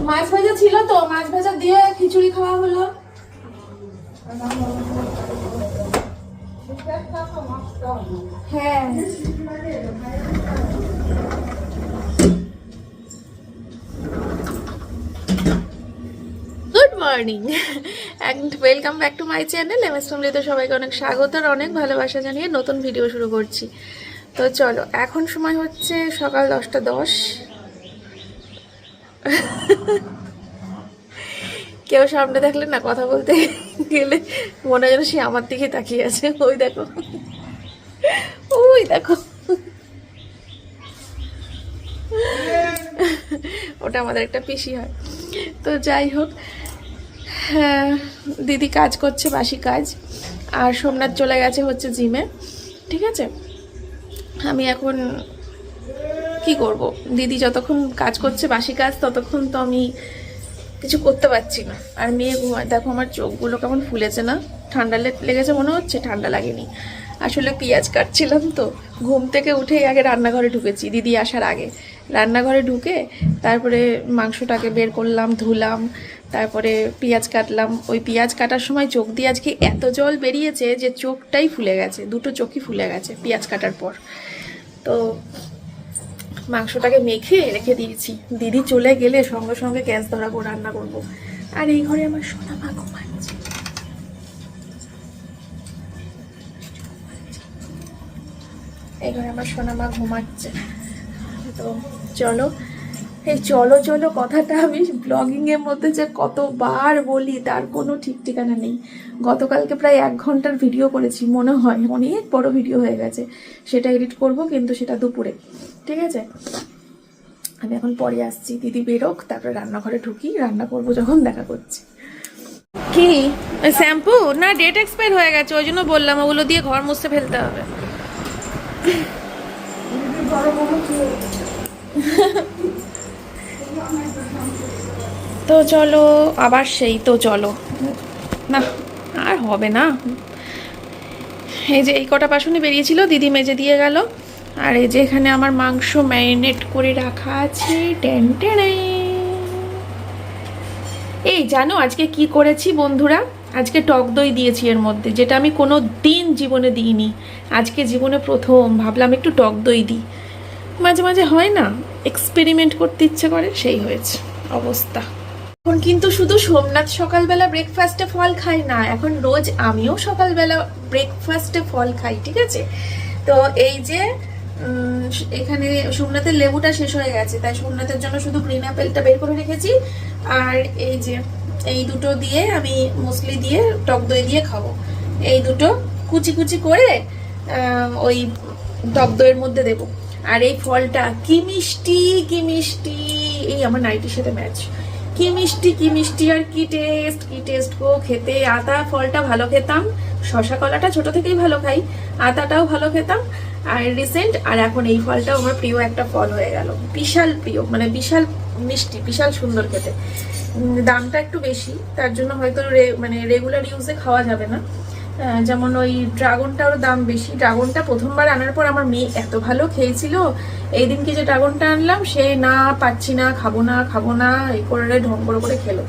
মাছ ভাজা ছিল তো, মাছ ভাজা দিয়ে খিচুড়ি খাওয়া হলো। হ্যাঁ, good morning and welcome back to my channel MS ফ্যামিলিতে সবাইকে অনেক স্বাগত আর অনেক ভালোবাসা জানিয়ে নতুন ভিডিও শুরু করছি। তো চলো, এখন সময় হচ্ছে সকাল 10:10। কেউ সামনে দেখলে না, কথা বলতে গেলে মনে হয় যেন সে আমার দিকে তাকিয়ে আছে। ওই দেখো, ওই দেখো, ওটা আমাদের একটা পিসি হয়। তো যাই হোক, হ্যাঁ, দিদি কাজ করছে বাসি কাজ, আর সোমনাথ চলে গেছে হচ্ছে জিমে। ঠিক আছে, আমি এখন কি করব, দিদি যতক্ষণ কাজ করছে বাসি কাজ ততক্ষণ তো আমি কিছু করতে পারছি না। আর মেয়ে ঘুমায়, দেখো আমার চোখগুলো কেমন ফুলেছে না, ঠান্ডা লেগেছে মনে হচ্ছে, ঠান্ডা লাগেনি। আসলে পেঁয়াজ কাটছিলাম তো, ঘুম থেকে উঠেই আগে রান্নাঘরে ঢুকেছি দিদি আসার আগে। রান্নাঘরে ঢুকে তারপরে মাংসটাকে বের করলাম, ধুলাম, তারপরে পেঁয়াজ কাটলাম। ওই পেঁয়াজ কাটার সময় চোখ দিয়ে আজকে এত জল বেরিয়েছে যে চোখটাই ফুলে গেছে, দুটো চোখই ফুলে গেছে পেঁয়াজ কাটার পর। তো মাংসটাকে মেখে রেখে দিয়েছি, দিদি চলে গেলে সঙ্গে সঙ্গে গ্যাস ধরাবো, রান্না করব। আর এই ঘরে আমার সোনা মা ঘুমাচ্ছে। এই ঘরে আমার সোনা মা ঘুমাচ্ছে। তো চলো, এই চলো চলো কথাটা আমি ব্লগিং এর মধ্যে যে কতবার বলি তার কোনো ঠিক ঠিকানা নেই। গতকালকে প্রায় 1 ঘন্টার ভিডিও করেছি, মনে হয় অনেক বড় ভিডিও হয়ে গেছে। সেটা এডিট করব, কিন্তু সেটা দুপুরে। ঠিক আছে, আমি এখন পরে আসছি, দিদি বেরোক, তারপরে রান্নাঘরে ঢুকি, রান্না করব যখন দেখা করছি। কি শ্যাম্পু না ডেট এক্সপায়ার হয়ে গেছে, ওই জন্য বললাম ওগুলো দিয়ে ঘর মুছতে ফেলতে হবে। তো চলো, আবার সেই তো চলো না, আর হবে না। এই যে এই কটা বাসনই বেরিয়েছিল, দিদি মেজে দিয়ে গেল। আর এই যে এখানে আমার মাংস ম্যারিনেট করে রাখা আছে। টেন টেনে, এই জানো আজকে কি করেছি বন্ধুরা? আজকে টক দই দিয়েছি এর মধ্যে, যেটা আমি কোনো দিন জীবনে দিইনি। আজকে জীবনে প্রথম ভাবলাম একটু টক দই দিই। মাঝে মাঝে হয় না, এক্সপেরিমেন্ট করতে ইচ্ছে করে, সেই হয়েছে অবস্থা। এখন কিন্তু শুধু সোমনাথ সকালবেলা ব্রেকফাস্টে ফল খাই না, এখন রোজ আমিও সকালবেলা ব্রেকফাস্টে ফল খাই। ঠিক আছে, তো এই যে এখানে সোমনাথের লেবুটা শেষ হয়ে গেছে, তাই সোমনাথের জন্য শুধু গ্রিন অ্যাপেলটা বের করে রেখেছি। আর এই যে এই দুটো দিয়ে আমি মুসলি দিয়ে টক দই দিয়ে খাবো। এই দুটো কুচি কুচি করে ওই টক দইয়ের মধ্যে দেবো। আর এই ফলটা কি মিষ্টি, কি মিষ্টি, এই আমার নাইটির সাথে ম্যাচ। কি মিষ্টি, কি মিষ্টি, আর কি টেস্ট, কি টেস্ট গো খেতে। আতা ফলটা ভালো খেতাম, শশা কলাটা ছোট থেকেই ভালো খাই, আতাটাও ভালো খেতাম। আর রিসেন্ট আর এখন এই ফলটাও আমার প্রিয় একটা ফল হয়ে গেল, বিশাল প্রিয়, মানে বিশাল মিষ্টি, বিশাল সুন্দর খেতে। দামটা একটু বেশি, তার জন্য হয়তো মানে রেগুলার ইউজে খাওয়া যাবে না। যেমন ওই ড্রাগনটার দাম বেশি। ড্রাগনটা প্রথমবার আনার পর আমার মেয়ে এত ভালো খেয়েছিল, এই দিনকে যে ড্রাগনটা আনলাম সে না পাচ্ছি না, খাবো না খাবো না এই করে ঢং করে খেলো।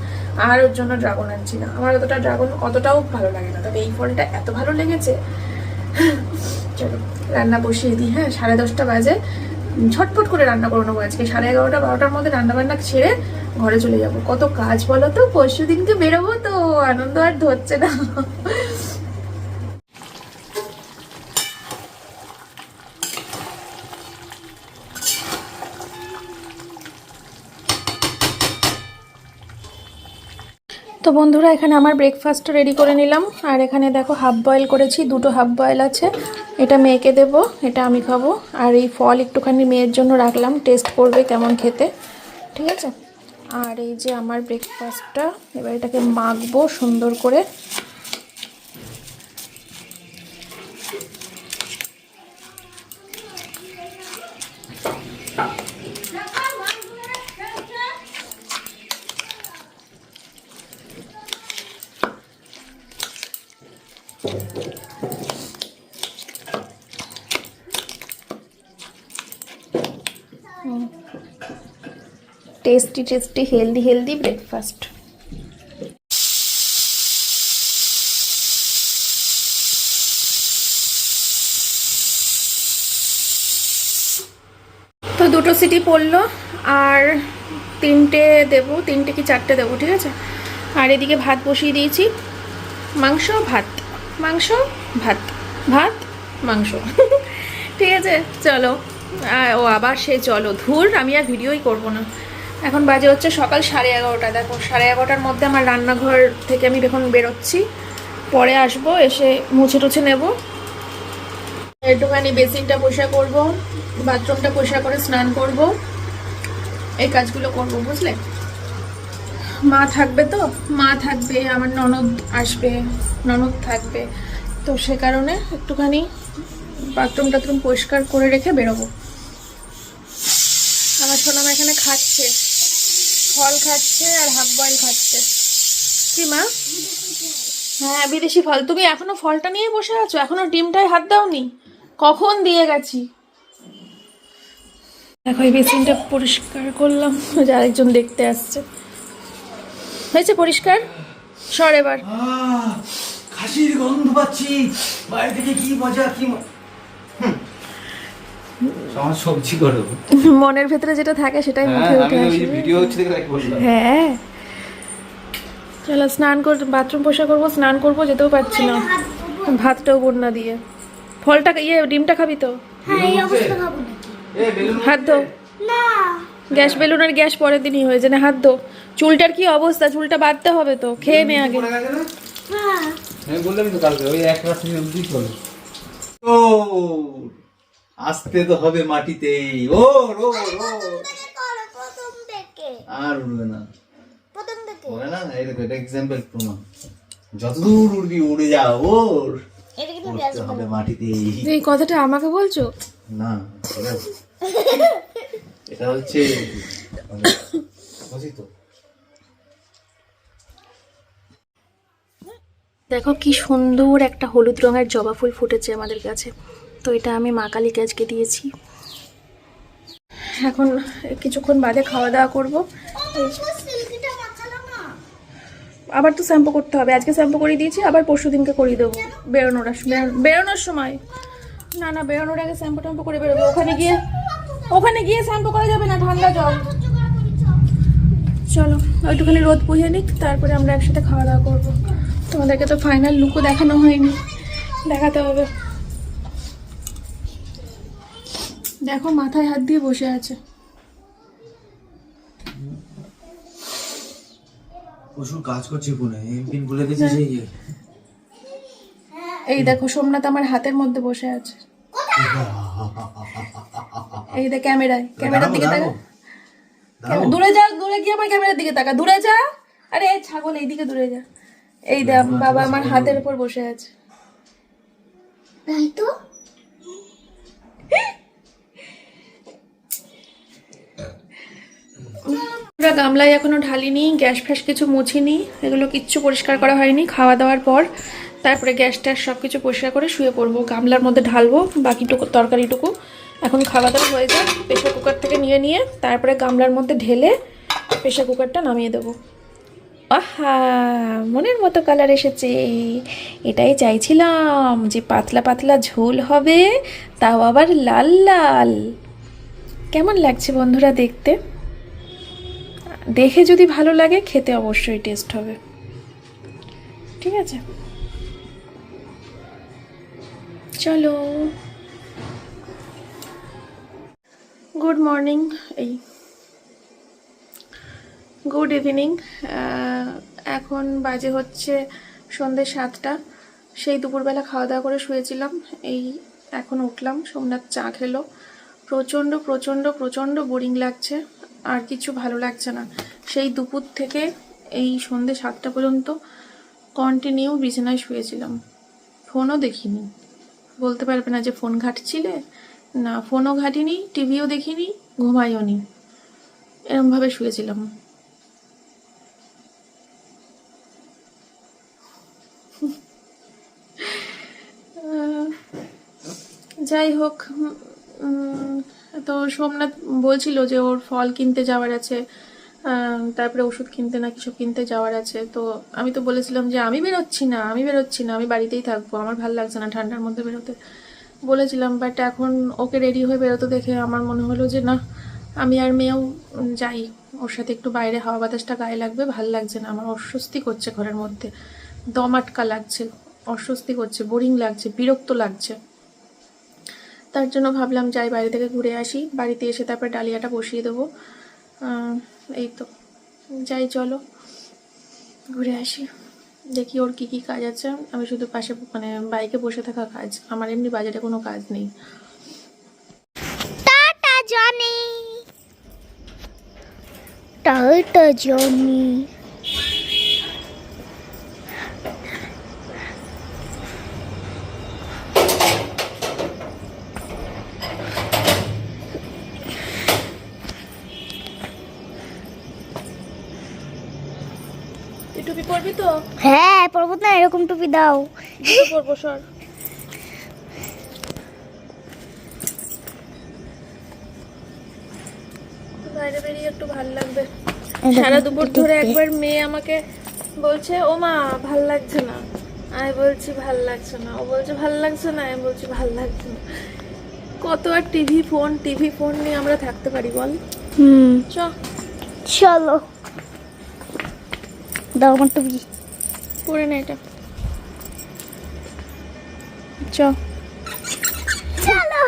আর ওর জন্য ড্রাগন আনছি না। আমার ড্রাগন অতটাও ভালো লাগে না, তবে এই ফলটা এত ভালো লেগেছে। চলো রান্না বসিয়ে দিই। হ্যাঁ, 10:30 বাজে, ঝটপট করে রান্না করে নেবো আজকে। 11:30 12টার মধ্যে রান্না বান্না ছেড়ে ঘরে চলে যাব। কত কাজ বলো তো, পরশু দিনকে বেরোবো, তো আনন্দ আর ধরছে না। তো বন্ধুরা, এখানে আমার ব্রেকফাস্ট রেডি করে নিলাম। আর এখানে দেখো হাফ বয়েল করেছি, দুটো হাফ বয়েল আছে। এটা মেয়েকে দেব, এটা আমি খাবো। আর এই ফল একটুখানি মেয়ের জন্য রাখলাম, টেস্ট করবে কেমন খেতে। ঠিক আছে, আর এই যে আমার ব্রেকফাস্টটা, এবার এটাকে মাখবো সুন্দর করে। Tasty tasty healthy healthy breakfast. তো 2টো সিটি পড়লো, আর 3টে দেবো, 3টে কি 4টে দেবো, ঠিক আছে। আর এদিকে ভাত বসিয়ে দিয়েছি, মাংস ভাত, মাংস ভাত, ভাত মাংস ঠিক আছে। চলো, ও আবার সে চলো ধুর, আমি আর ভিডিওই করব না। এখন বাজে হচ্ছে সকাল 11:30। দেখো 11:30টার মধ্যে আমার রান্নাঘর থেকে আমি এখন বেরোচ্ছি, পরে আসবো, এসে মুছে টুছে নেব, একটুখানি বেসিনটা পরিষ্কার করব, বাথরুমটা পরিষ্কার করে স্নান করব, এই কাজগুলো করব, বুঝলে। মা থাকবে, তো মা থাকবে, আমার ননদ আসবে, ননদ থাকবে, তো সে কারণে একটুখানি বাথরুম টাথরুম পরিষ্কার করে রেখে বেরোবো। আমার সোনামা এখানে খাচ্ছে, ফল খাচ্ছে আর হাফ বয়েল খাচ্ছে। কি মা? হ্যাঁ, বিদেশি ফল। তুমি এখনো ফলটা নিয়ে বসে আছো, এখনো ডিমটায় হাত দাওনি? কখন দিয়ে গেছি। দেখো এই বেসিনটা পরিষ্কার করলাম, যে আরেকজন দেখতে আসছে। হয়েছে পরিষ্কার? সর এবার। খাসির গন্ধ পাচ্ছি বাইরে থেকে, কি মজা, কি আমার সবজি করো। মনের ভেতরে যেটা থাকে সেটাই মুখে উঠে আসে। ভিডিও হচ্ছে দেখে তাই বললাম। হ্যাঁ, চলো স্নান কর, বাথরুম পরিষ্কার করবো, স্নান করবো, যেতেও পারছি না, ভাতটাও বন্যা দিয়ে। ফলটা ডিমটা খাবি তো? হাত ধো। গ্যাস বেলুন আর গ্যাস পরের দিনই হয়ে যায় না, হাত ধো। চুলটার কি অবস্থা, চুলটা বাঁধতে হবে তো, খেয়ে নে আগে। হ্যাঁ বললাম তো কালকে, ওই এক রাত অবধি চলে। ও আসতে তো হবে মাটিতেই। ও ও আর উড়বে না, ওরে না, এই দেখো এটা এক্সাম্পল প্রমাণ। যতদূর উড়বি উড়ে যাও, ওর উড়তে হবে মাটিতেই। এই কথাটা আমাকে বলছো? না, এটা হচ্ছে বুঝি তো। দেখো কি সুন্দর একটা হলুদ রঙের জবা ফুল ফুটেছে আমাদের কাছে, তো এটা আমি মা কালীকে আজকে দিয়েছি। এখন কিছুক্ষণ বাদে খাওয়া দাওয়া করবো। আবার তো শ্যাম্পু করতে হবে, আজকে শ্যাম্পু করে দিয়েছি, আবার পরশু দিনকে করিয়ে দেবো বেরোনোর সময়। না না, বেরোনোর আগে শ্যাম্পু ট্যাম্পু করে বেরোবো। ওখানে গিয়ে শ্যাম্পু করা যাবে না, ঠান্ডা জল। চলো ওইটুখানি রোদ পুষে নিক, তারপরে আমরা একসাথে খাওয়া দাওয়া করবো। তোমাদেরকে তো ফাইনাল লুকও দেখানো হয়নি, দেখাতে হবে। দেখো মাথায় হাত দিয়ে বসে আছে। প্রচুর কাজ করছে কোনে, এমপিন বলে দিয়েছে সেই। এই দেখো সোমনাথ আমার হাতের মধ্যে বসে আছে। এই দেখ ক্যামেরার দিকে তাকা। দূরে যা, দূরে গিয়ে আমার ক্যামেরার দিকে তাকা, দূরে যা। আরে ছাগল, এইদিকে দূরে যা। এই দেখ বাবা আমার হাতের উপর বসে আছে। তাই তো পুরো গামলায় এখনো ঢালিনি, গ্যাস ফ্যাস কিছু মুছিনি, এগুলো কিচ্ছু পরিষ্কার করা হয়নি। খাওয়া দাওয়ার পর তারপরে গ্যাস ট্যাস সব কিছু পরিষ্কার করে শুয়ে পড়বো, গামলার মধ্যে ঢালবো বাকিটুকু তরকারিটুকু। এখন খাওয়া দাওয়া হয়ে যায়, প্রেশার কুকার থেকে নিয়ে তারপরে গামলার মধ্যে ঢেলে প্রেশার কুকারটা নামিয়ে দেবো। আহা, মনের মতো কালার এসেছে। এটাই চাইছিলাম, যে পাতলা পাতলা ঝোল হবে, তাও আবার লাল লাল। কেমন লাগছে বন্ধুরা দেখতে? দেখে যদি ভালো লাগে, খেতে অবশ্যই টেস্ট হবে। ঠিক আছে, চলো। গুড মর্নিং, এই গুড ইভিনিং। এখন বাজে হচ্ছে সন্ধ্যে 7টা। সেই দুপুরবেলা খাওয়া দাওয়া করে শুয়েছিলাম, এই এখন উঠলাম। সোমনাথ চা খেলো। প্রচণ্ড প্রচণ্ড প্রচণ্ড বোরিং লাগছে, আর কিছু ভালো লাগছে না। সেই দুপুর থেকে এই সন্ধ্যে 7টা পর্যন্ত কন্টিনিউ বিছানায় শুয়েছিলাম, ফোনও দেখিনি। বলতে পারবে না যে ফোন ঘাঁটছিলে, না ফোনও ঘাঁটিনি, টিভিও দেখিনি, ঘুমাইও নি, এরমভাবে শুয়েছিলাম। যাই হোক, তো সোমনাথ বলছিল যে ওর ফল কিনতে যাওয়ার আছে, তারপরে ওষুধ কিনতে না কিছু কিনতে যাওয়ার আছে। তো আমি তো বলেছিলাম যে আমি বেরোচ্ছি না, আমি বাড়িতেই থাকবো, আমার ভালো লাগছে না ঠান্ডার মধ্যে বেরোতে বলেছিলাম। বাট এখন ওকে রেডি হয়ে বেরোতে দেখে আমার মনে হলো যে না, আমি আর মেয়েও যাই, ওর সাথে একটু বাইরে হাওয়া বাতাসটা গায়ে লাগবে, ভাল লাগছে না আমার, অস্বস্তি করছে ঘরের মধ্যে, দম আটকা লাগছে, অস্বস্তি করছে, বোরিং লাগছে, বিরক্ত লাগছে। তার জন্য ভাবলাম যাই বাইরে থেকে ঘুরে আসি, বাড়িতে এসে তারপর ডালিয়াটা বসিয়ে দেবো। এই তো যাই, চলো ঘুরে আসি, দেখি ওর কি কি কাজ আছে। আমি শুধু পাশে মানে বাইকে বসে থাকা কাজ, আমার এমনি বাজারে কোনো কাজ নেই। Tata Johnny, tata Johnny. তুই টুপি পরবি তো? হ্যাঁ পরবো না, এরকম টুপি দাও। পরবো, সর। বাইরে বেরিয়ে একটু ভালো লাগবে। সারা দুপুর ধরে একবার মেয়ে আমাকে বলছে ও মা ভাল লাগছে না, আমি বলছি ভাল লাগছে না, ও বলছে ভাল লাগছে না, আমি বলছি ভাল লাগছে না। কত আর টিভি ফোন নিয়ে আমরা থাকতে পারি বল? চ চলো দাও আমার টুপি। পরে না এটা, চ। চলো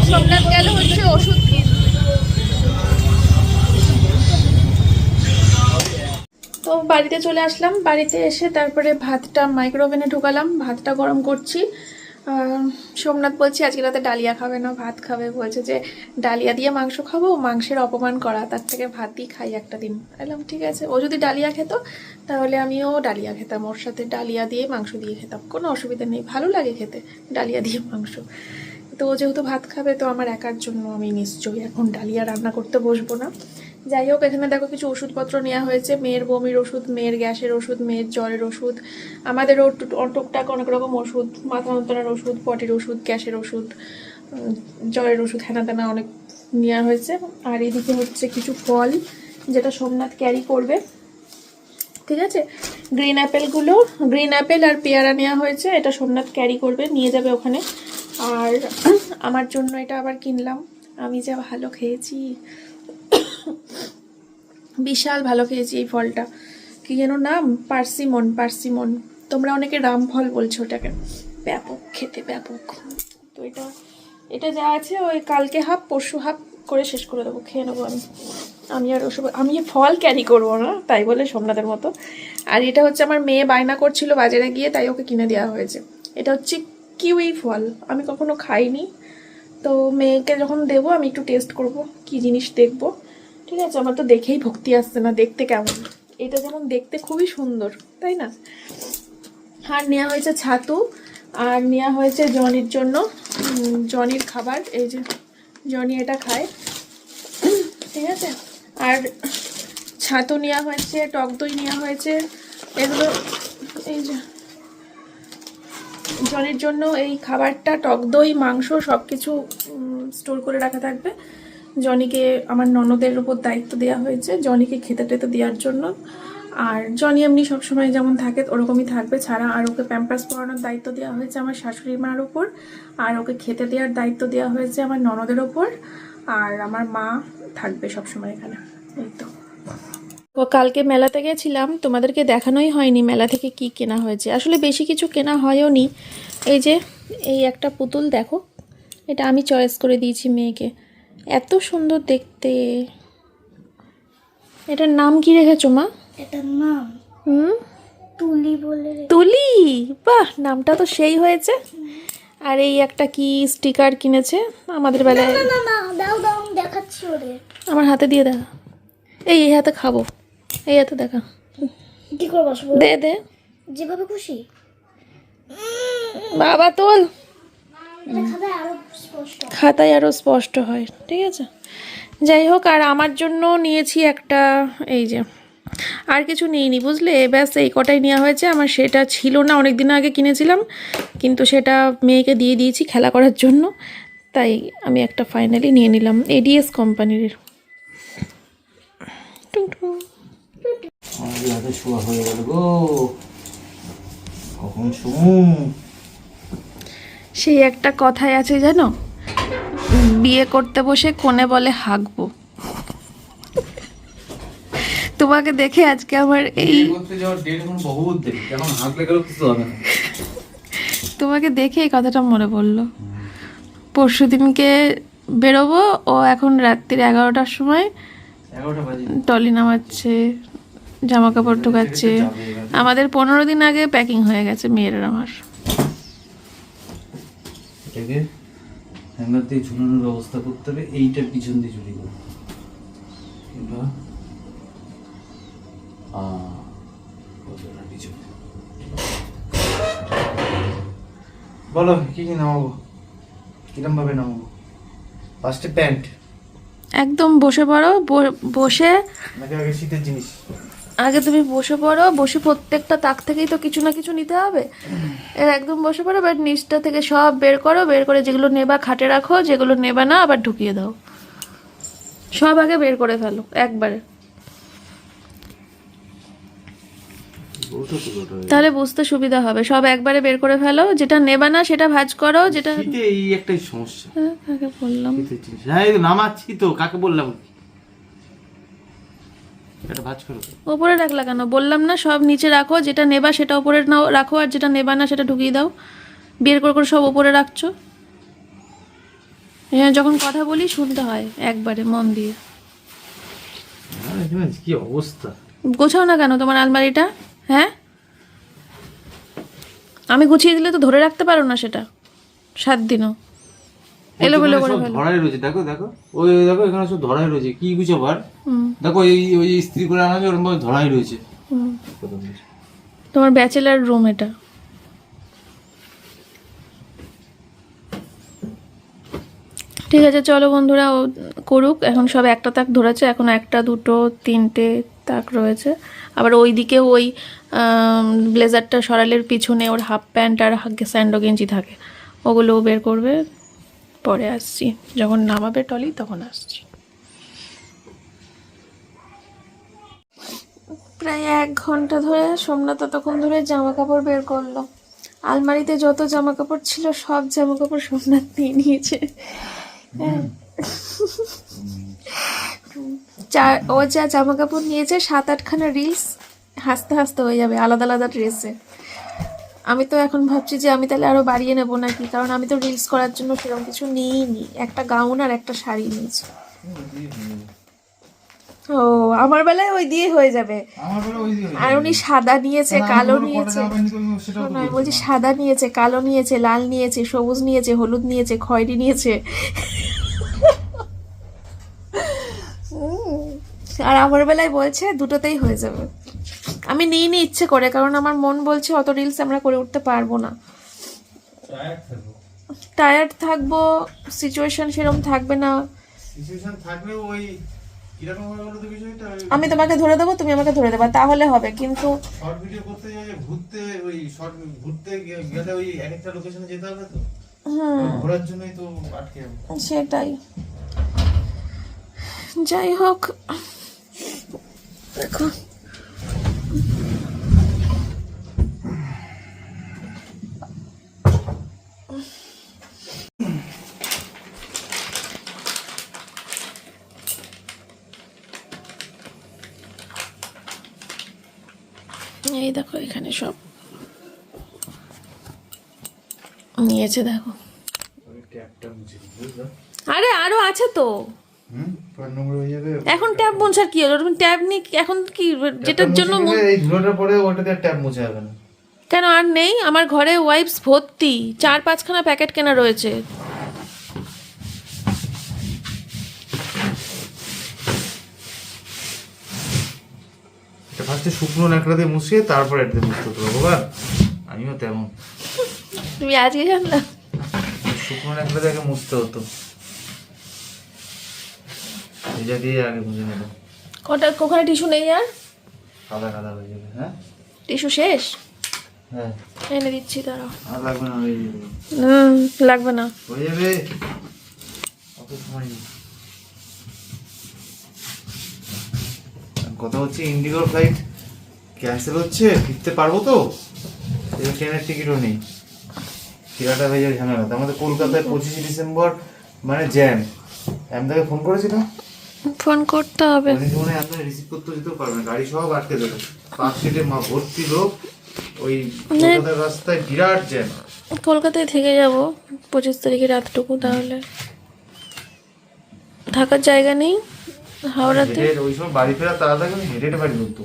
সোমনাথ গেল হচ্ছে ওষুধ কিনতে। তো বাড়িতে চলে আসলাম, বাড়িতে এসে তারপরে ভাতটা মাইক্রোওভেনে ঢোকালাম, ভাতটা গরম করছি। সোমনাথ বলছে আজকে রাতে ডালিয়া খাবে না, ভাত খাবে, বলছে যে ডালিয়া দিয়ে মাংস খাবো, মাংসের অপমান করা, তার থেকে ভাতই খাই একটা দিন। বললাম ঠিক আছে, ও যদি ডালিয়া খেত তাহলে আমিও ডালিয়া খেতাম, ওর সাথে ডালিয়া দিয়ে মাংস দিয়ে খেতাম, কোনো অসুবিধা নেই, ভালো লাগে খেতে ডালিয়া দিয়ে মাংস। তো ও যেহেতু ভাত খাবে তো আমার একার জন্য আমি নিশ্চয়ই এখন ডালিয়া রান্না করতে বসবো না। যাই হোক, এখানে দেখো কিছু ওষুধপত্র নেওয়া হয়েছে, মেয়ের বমির ওষুধ, মেয়ের গ্যাসের ওষুধ, মেয়ের জ্বরের ওষুধ, আমাদেরও টুকটাক অনেক রকম ওষুধ, মাথা যন্ত্রণার ওষুধ, পটির ওষুধ, গ্যাসের ওষুধ, জ্বরের ওষুধ, হেনা তেনা অনেক নেওয়া হয়েছে। আর এদিকে হচ্ছে কিছু ফল যেটা সোমনাথ ক্যারি করবে, ঠিক আছে। গ্রিন অ্যাপেল আর পেয়ারা নেওয়া হয়েছে, এটা সোমনাথ ক্যারি করবে, নিয়ে যাবে ওখানে। আর আমার জন্য এটা আবার কিনলাম, আমি যা ভালো খেয়েছি, বিশাল ভালো খেয়েছি এই ফলটা, কি যেন নাম, পার্সিমন, তোমরা অনেকে রামফল বলছো ওটাকে, ব্যাপক খেতে, ব্যাপক। তো এটা যা আছে ওই কালকে হাফ পরশু হাফ করে শেষ করে দেবো, খেয়ে নেবো আমি আর ওসব, আমি ফল ক্যারি করবো না তাই বলে সোমনাথের মতো। আর এটা হচ্ছে আমার মেয়ে বায়না করছিল বাজারে গিয়ে, তাই ওকে কিনে দেওয়া হয়েছে। এটা হচ্ছে কিউই ফল, আমি কখনো খাইনি, তো মেয়েকে যখন দেবো আমি একটু টেস্ট করব কি জিনিস, দেখবো, ঠিক আছে। আমার তো দেখেই ভক্তি আসছে না, দেখতে কেমন, এটা যেমন দেখতে খুবই সুন্দর তাই না। আর নেওয়া হয়েছে ছাতু, আর নেওয়া হয়েছে জনির জন্য, জনির খাবার, এই যে জনি এটা খায়, ঠিক আছে। আর ছাতু নেওয়া হয়েছে, টক দই নেওয়া হয়েছে, এগুলো এই যে জনির জন্য এই খাবারটা, টক দই, মাংস সব কিছু স্টোর করে রাখা থাকবে। জনিকে আমার ননদের উপর দায়িত্ব দেওয়া হয়েছে জনিকে খেতে টেতে দেওয়ার জন্য। আর জনি এমনি সবসময় যেমন থাকে ওরকমই থাকবে ছাড়া, আর ওকে প্যাম্পার্স পরানোর দায়িত্ব দেওয়া হয়েছে আমার শাশুড়ি মার ওপর, আর ওকে খেতে দেওয়ার দায়িত্ব দেওয়া হয়েছে আমার ননদের ওপর, আর আমার মা থাকবে সবসময় এখানে। এই তো কালকে মেলাতে গেছিলাম, তোমাদেরকে দেখানোই হয়নি মেলা থেকে কি কেনা হয়েছে, আসলে বেশি কিছু কেনা হয়ও নি। এই যে এই একটা পুতুল দেখো, এটা আমি চয়েস করে দিয়েছি মেয়েকে, এত সুন্দর দেখতে। এটার নাম কি রেখেছো মা? এটার নাম তুলি বলে। তুলি, বাহ, নামটা তো সেই হয়েছে। আর এই একটা কি স্টিকার কিনেছে আমাদের বেলায়, না দাও দাও আমি দেখাচ্ছি ওরে, আমার হাতে দিয়ে দেখা, এই হাতে খাবো, এই হাতে দেখা, কি করে বসবো, দে যেভাবে খুশি। বাবা তোল, এটা আরো স্পষ্ট, খাতায় আরো স্পষ্ট হয়, ঠিক আছে। যাই হোক, আর আমার জন্য নিয়েছি একটা এই যে আর কিছু নিইনি বুঝলে, ব্যাস এই কটাই নেওয়া হয়েছে। আমার সেটা ছিল না, অনেক দিন আগে কিনেছিলাম, কিন্তু সেটা মেয়েকে দিয়ে দিয়েছি খেলা করার জন্য, তাই আমি একটা ফাইনালি নিয়ে নিলাম এডিএস কোম্পানির। আমাদের হাতে শোয়া হয়ে গেল গো, কখন শুমু? সেই একটা কথাই আছে জানো, বিয়ে করতে বসে কোণে বলে হাঁকবো। তোমাকে দেখে আজকে আমার এই করতে যাওয়ার ডেট এখন বহুত দেরি, এখন হাঁকলে গেলেও কিছু হবে না। তোমাকে দেখে এই কথাটা মনে পড়লো। পরশু দিনকে বেরোবো, ও এখন রাত্রির 11টার সময় 11টা বাজে। টলি নামাচ্ছে, জামা কাপড় ঢোকাচ্ছে। আমাদের 15 দিন আগে প্যাকিং হয়ে গেছে মেয়ের আর আমার। এটাকে হ্যাঙ্গার দিয়ে ঝুলানোর ব্যবস্থা করতে হবে, এইটার পিছন দিয়ে ঝুলি করবো। বলো কি কি নামাবো, কিরম ভাবে নামাবো? ফার্স্টে প্যান্ট একদম বসে পড়ো, বসে নাকি আগে শীতের জিনিস? আগে তুমি বসে পড়ো, বসে প্রত্যেকটা তাক থেকেই তো কিছু না কিছু নিতে হবে। এর একদম বসে পড়ো, বাট নিচটা থেকে সব বের করো, বের করে যেগুলো নেবা খাটে রাখো, যেগুলো নেবা না আবার ঢুকিয়ে দাও। সব আগে বের করে ফেলো একবারে, তাহলে বুঝতে সুবিধা হবে। সব একবারে বের করে ফেলো, যেটা নেবা না সেটা ভাঁজ করো, যেটা শীতে এই একটাই সমস্যা। কাকে বললাম, শীতের জিনিস হ্যাঁ এই তো নামাচ্ছি তো, কাকে বললাম? এটা ভাঁজ করো। ওপরে রাখলা কেন? বললাম না সব নিচে রাখো, যেটা নেবা সেটা ওপরে নাও রাখো, আর যেটা নেবা না সেটা ঢুকিয়ে দাও। বের করে করে সব ওপরে রাখছো। হ্যাঁ, যখন কথা বলি শুনতে হয় একবারে মন দিয়ে। কি অবস্থা! গোছাও না কেন তোমার আলমারিটা? হ্যাঁ, আমি গুছিয়ে দিলে তো ধরে রাখতে পারো না সেটা 7 দিনও। এলোমেলো করে ফেলো। ধরাই রয়েছে, দেখো দেখো, ওই দেখো এখানে সব ধরাই রয়েছে। কি গুছাবার? দেখো এই ওই ইস্ত্রি করে আনা ওরকম ভাবে ধরাই রয়েছে। তোমার ব্যাচেলার রুম এটা। ঠিক আছে চলো বন্ধুরা, ও করুক। এখন সব একটা তাক ধরেছে, এখন 1, 2, 3টে তাক রয়েছে। আবার ওই দিকে ওই ব্লেজারটা সরালের পিছনে ওর হাফ প্যান্ট আর স্যান্ডো গেঞ্জি থাকে, ওগুলোও বের করবে। পরে আসছি, যখন নামাবে টলি তখন আসছি। প্রায় 1 ঘন্টা ধরে সোমনাথ ততক্ষণ ধরে জামা কাপড় বের করলো। আলমারিতে যত জামা কাপড় ছিল সব জামা কাপড় সোমনাথ নিয়ে নিয়েছে। ও যা জামা কাপড় নিয়েছে 7-8 খানা রিলস হাসতে হাসতে হয়ে যাবে আলাদা আলাদা ড্রেসে। আমি তো এখন ভাবছি যে আমি তাহলে আরো বাড়িয়ে নেবো নাকি, কারণ আমি তো রিলস করার জন্য সেরকম কিছু নিইনি। একটা গাউন আর একটা শাড়ি নিয়েছি। ও আমার বেলায় ওই দিয়ে হয়ে যাবে। আর উনি সাদা নিয়েছে, কালো নিয়েছে। আমি বলছি সাদা নিয়েছে, কালো নিয়েছে, লাল নিয়েছে, সবুজ নিয়েছে, হলুদ নিয়েছে, খয়েরি নিয়েছে। আর আমার বেলায় বলছে দুটোতেই হয়ে যাবে। আমি নিইনি ইচ্ছে করে, কারণ আমার মন বলছে অত রিলস আমরা করে উঠতে পারবো না। টায়ার্ড থাকবো, সিচুয়েশন সেরকম থাকবে না। আমি তোমাকে ধরে দেবো, তুমি আমাকে ধরে দেবা, তাহলে হবে। কিন্তু শর্ট ভিডিও করতে গেলে ঘুরতে গেলে ওই একটা লোকেশনে যেতে হবে তো, ঘোরার জন্যই তো আটকে যাবে। সেটাই, যাই হোক। দেখো এই দেখো এখানে সব নিয়েছে, দেখো। আরে আরো আছে তো, এখন ট্যাব মোছার কি হলো? তুমি ট্যাব নি এখন কি, যেটার জন্য এই ধুলোটা পরে ওটাতে ট্যাব মুছে যাবে না কেন? আর নেই আমার ঘরে ওয়াইপস ভর্তি, 4-5 খানা প্যাকেট কেনা রয়েছে। এটা ফার্স্টে শুকনো ন্যাকড়া দিয়ে মুছিয়ে তারপর এটা দিয়ে মুছতে হতো বাবা। আমিও তেমন। তুমি আজকে জানলা? শুকনো ন্যাকড়া দিয়ে আগে মুছতে হতো, ভেজা দিয়ে আগে মুছে নিতাম। ওখানে টিস্যু নেই আর? কাদা কাদা হয়ে যাবে। হ্যাঁ টিস্যু শেষ, হ্যাঁ এনে দিচ্ছি দাঁড়াও। আর লাগবে না, হয়ে যাবে লাগবে না, হয়ে যাবে, অত সময় নেই। কথা হচ্ছে ইন্ডিগোর ফ্লাইট ক্যান্সেল হচ্ছে, ফিরতে পারবো তো? এবার ট্রেনের টিকিটও নেই, ফেরাটা হয়ে যাবে ঝামেলা। আমাদের কলকাতায় 25 ডিসেম্বর মানে জ্যাম। আহমেদাকে ফোন করেছিল, ফোন করতে হবে। মনে আপনার রিসিভ করতে যেতেও পারবে না, গাড়ি সব আটকে দেবে, পার্ক স্ট্রিটে ভর্তি লোক, ওই কলকাতার রাস্তায় বিরাট জ্যাম। কলকাতায় থেকে যাব 25 তারিখে রাতটুকু, তাহলে থাকার জায়গা নেই হাওড়াতে। ওই সময় বাড়ি ফেরা তাড়াতাড়ি হেঁটে হেঁটে বাড়ি ঢুকতো।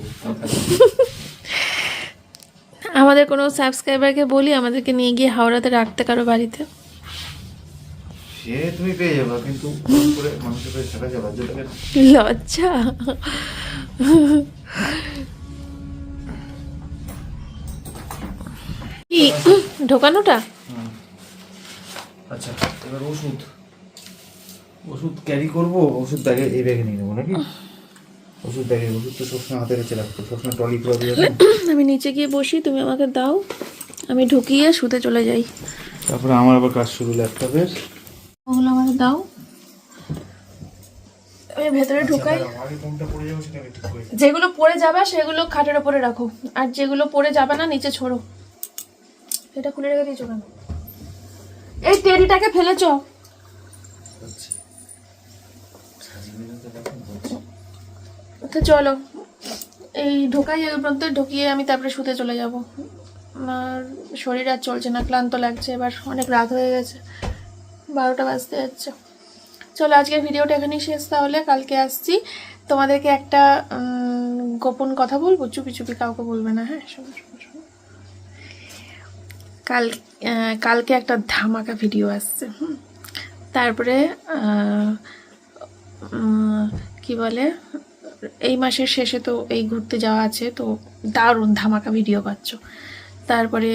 আমাদের কোনো সাবস্ক্রাইবারকে বলি আমাদেরকে নিয়ে গিয়ে হাওড়াতে রাখতে কারো বাড়িতে। সে তুমি পেয়ে যাবে, কিন্তু করে মানুষের কাছে থাকা যাবে যেটাকে লজ্জা। কি ঢোকানোটা? আচ্ছা এবার ওষুধ, ওষুধ ক্যারি করবো, ওষুধ ব্যাগে, এই ব্যাগে নিয়ে নেবো নাকি? ওষুধ ব্যাগে, ওষুধ তো সবসময় হাতে কাছে রাখতো, সবসময় ট্রলি করে দিয়ে যাবে। আমি নিচে গিয়ে বসি, তুমি আমাকে দাও, আমি ঢুকিয়ে শুতে চলে যাই। তারপরে আমার আবার কাজ শুরু ল্যাপটপের। ওগুলো আমাকে দাও, আমি ভেতরে ঢুকাই। আগে কোনটা পড়ে যাবো সেটা আমি ঠিক করে দিই। যেগুলো পড়ে যাবে সেগুলো খাটের ওপরে রাখো, আর যেগুলো পড়ে যাবে না নিচে ছোড়ো। এটা খুলে রেখে দিয়েছো কেন? এই টেরিটাকে ফেলেছো। আচ্ছা সাজিয়ে নিতে দেখো বলছি। তো চলো এই ঢোকাই, এর মধ্যে ঢুকিয়ে আমি তারপরে শুতে চলে যাব। আমার শরীর আর চলছে না, ক্লান্ত লাগছে, এবার অনেক রাত হয়ে গেছে, 12টা বাজতে যাচ্ছে। চলো আজকের ভিডিওটা এখানেই শেষ, তাহলে কালকে আসছি। তোমাদেরকে একটা গোপন কথা বলবো, চুপি চুপি, কাউকে বলবে না, হ্যাঁ? শোনো শোনো শোনো, কালকে একটা ধামাকা ভিডিও আসছে। তারপরে কি বলে, এই মাসের শেষে তো এই ঘুরতে যাওয়া আছে, তো দারুণ ধামাকা ভিডিও পাচ্ছ। তারপরে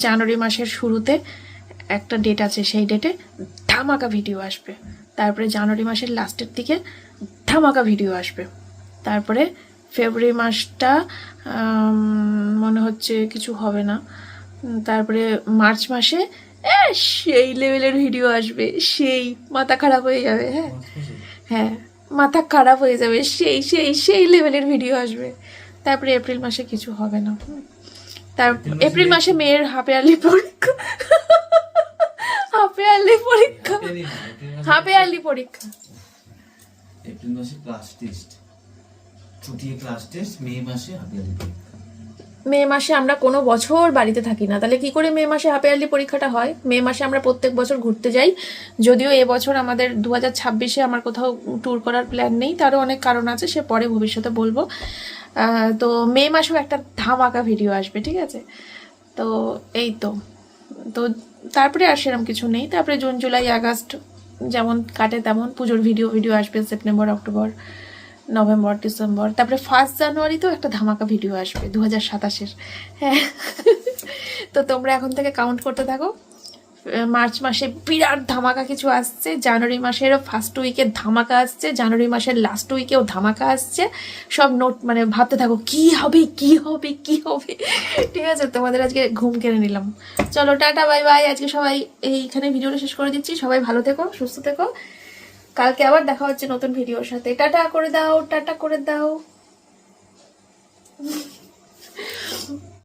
জানুয়ারি মাসের শুরুতে একটা ডেট আছে, সেই ডেটে ধামাকা ভিডিও আসবে। তারপরে জানুয়ারি মাসের লাস্টের দিকে ধামাকা ভিডিও আসবে। তারপরে ফেব্রুয়ারি মাসটা মনে হচ্ছে কিছু হবে না। তারপরে মার্চ মাসে সেই লেভেলের ভিডিও আসবে, সেই মাথা খারাপ হয়ে যাবে। হ্যাঁ হ্যাঁ, মাথা খারাপ হয়ে যাবে, সেই সেই সেই লেভেলের ভিডিও আসবে। তারপরে এপ্রিল মাসে কিছু হবে না। এপ্রিল মাসে মেয়ের হাফ ইয়ারলি পরীক্ষা, হাফ ইয়ারলি পরীক্ষা, হাফ ইয়ারলি পরীক্ষা। এপ্রিল মাসে ক্লাস টেস্ট, ছুটিয়ে ক্লাস টেস্ট, মে মাসে হাফ ইয়ারলি পরীক্ষা। মে মাসে আমরা কোনো বছর বাড়িতে থাকি না, তাহলে কি করে মে মাসে হাফ ইয়ারলি পরীক্ষাটা হয়? মে মাসে আমরা প্রত্যেক বছর ঘুরতে যাই, যদিও এবছর আমাদের 2026-এ আমার কোথাও ট্যুর করার প্ল্যান নেই, তারও অনেক কারণ আছে, সে পরে ভবিষ্যতে বলবো। তো মে মাসেও একটা ধামাকা ভিডিও আসবে, ঠিক আছে? তো এই তো তো তারপরে আর সেরকম কিছু নেই। তারপরে জুন জুলাই আগস্ট যেমন কাটে তেমন, পুজোর ভিডিও আসবে সেপ্টেম্বর অক্টোবর নভেম্বর ডিসেম্বর। তারপরে 1 জানুয়ারিতেও একটা ধামাকা ভিডিও আসবে 2027-এর। হ্যাঁ, তো তোমরা এখন থেকে কাউন্ট করতে থাকো। মার্চ মাসে বিরাট ধামাকা কিছু আসছে, জানুয়ারি মাসেরও ফার্স্ট উইকে ধামাকা আসছে, জানুয়ারি মাসের লাস্ট উইকেও ধামাকা আসছে। সব নোট মানে ভাবতে থাকো কি হবে কি হবে কি হবে, ঠিক আছে? তোমাদের আজকে ঘুম কেড়ে নিলাম। চলো টাটা বাই বাই, আজকে সবাই এইখানে ভিডিওটা শেষ করে দিচ্ছি। সবাই ভালো থেকো, সুস্থ থেকো, কালকে আবার দেখা হচ্ছে নতুন ভিডিওর সাথে। টাটা করে দাও, টাটা করে দাও।